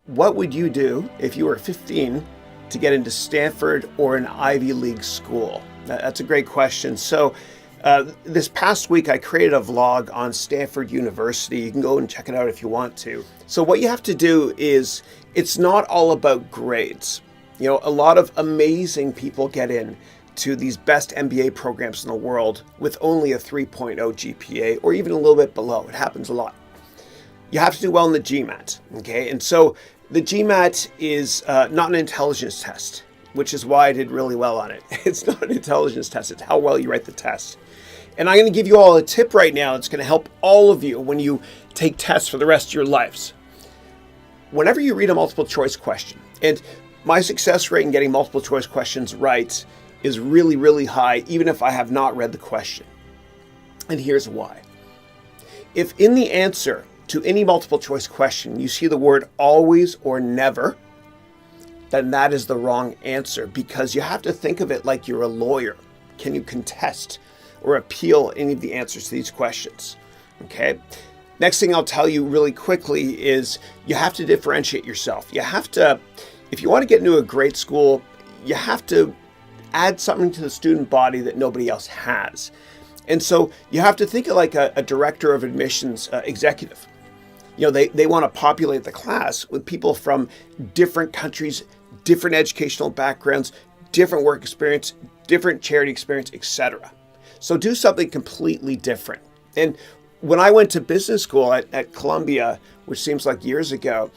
What would you do if you were 15 to get into Stanford or an Ivy League school? That's a great question. So this past week, I created a vlog on Stanford University. You can go and check it out if you want to. So what you have to do is, it's not all about grades. You know, a lot of amazing people get in to these best MBA programs in the world with only a 3.0 GPA or even a little bit below. It happens a lot. You have to do well in the GMAT, okay? And so the GMAT is not an intelligence test, which is why I did really well on it. It's not an intelligence test, it's how well you write the test. And I'm going to give you all a tip right now that's going to help all of you when you take tests for the rest of your lives. Whenever you read a multiple choice question, and my success rate in getting multiple choice questions right is really, really high, even if I have not read the question. And here's why. If in the answer to any multiple choice question you see the word always or never, then that is the wrong answer, because you have to think of it like you're a lawyer. Can you contest or appeal any of the answers to these questions? Okay. Next thing I'll tell you really quickly is you have to differentiate yourself. You have to, if you want to get into a great school, you have to add something to the student body that nobody else has. And so you have to think of like a director of admissions executive. You know, they want to populate the class with people from different countries, different educational backgrounds, different work experience, different charity experience, etc. So do something completely different. And when I went to business school at Columbia, which seems like years ago,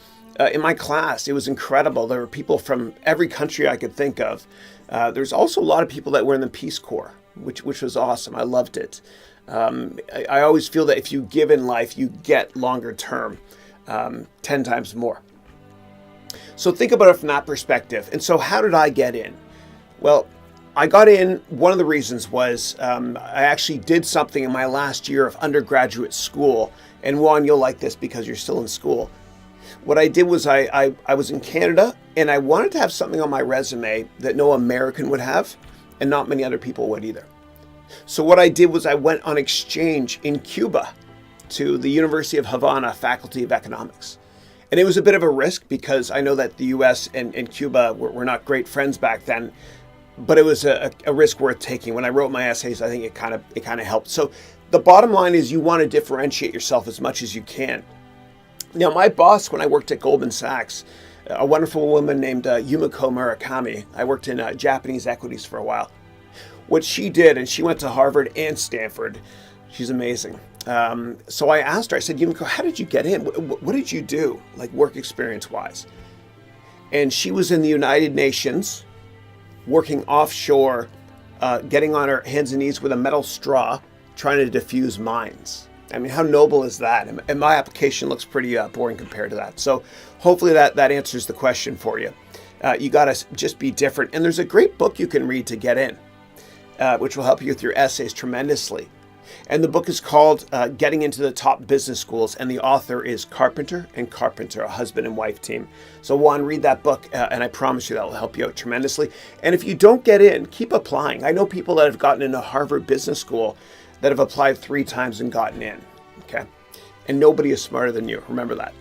in my class, it was incredible. There were people from every country I could think of. There's also a lot of people that were in the Peace Corps, which was awesome. I loved it. I always feel that if you give in life, you get longer term, 10 times more. So think about it from that perspective. And so how did I get in? Well, I got in, one of the reasons was I actually did something in my last year of undergraduate school. And Juan, you'll like this because you're still in school. What I did was I was in Canada, and I wanted to have something on my resume that no American would have, and not many other people would either. So what I did was I went on exchange in Cuba to the University of Havana Faculty of Economics. And it was a bit of a risk because I know that the US and Cuba were not great friends back then, but it was a risk worth taking. When I wrote my essays, I think it kind of helped. So the bottom line is you want to differentiate yourself as much as you can. Now, my boss, when I worked at Goldman Sachs, a wonderful woman named Yumiko Murakami, I worked in Japanese equities for a while. What she did, and she went to Harvard and Stanford, she's amazing. So I asked her, I said, Yumiko, how did you get in? What did you do, like work experience-wise? And she was in the United Nations, working offshore, getting on her hands and knees with a metal straw, trying to diffuse mines. I mean, how noble is that? And my application looks pretty boring compared to that. So hopefully that answers the question for you. You got to just be different. And there's a great book you can read to get in, which will help you with your essays tremendously. And the book is called Getting into the Top Business Schools. And the author is Carpenter and Carpenter, a husband and wife team. So Juan, read that book, and I promise you that will help you out tremendously. And if you don't get in, keep applying. I know people that have gotten into Harvard Business School that have applied 3 times and gotten in, okay? And nobody is smarter than you, remember that.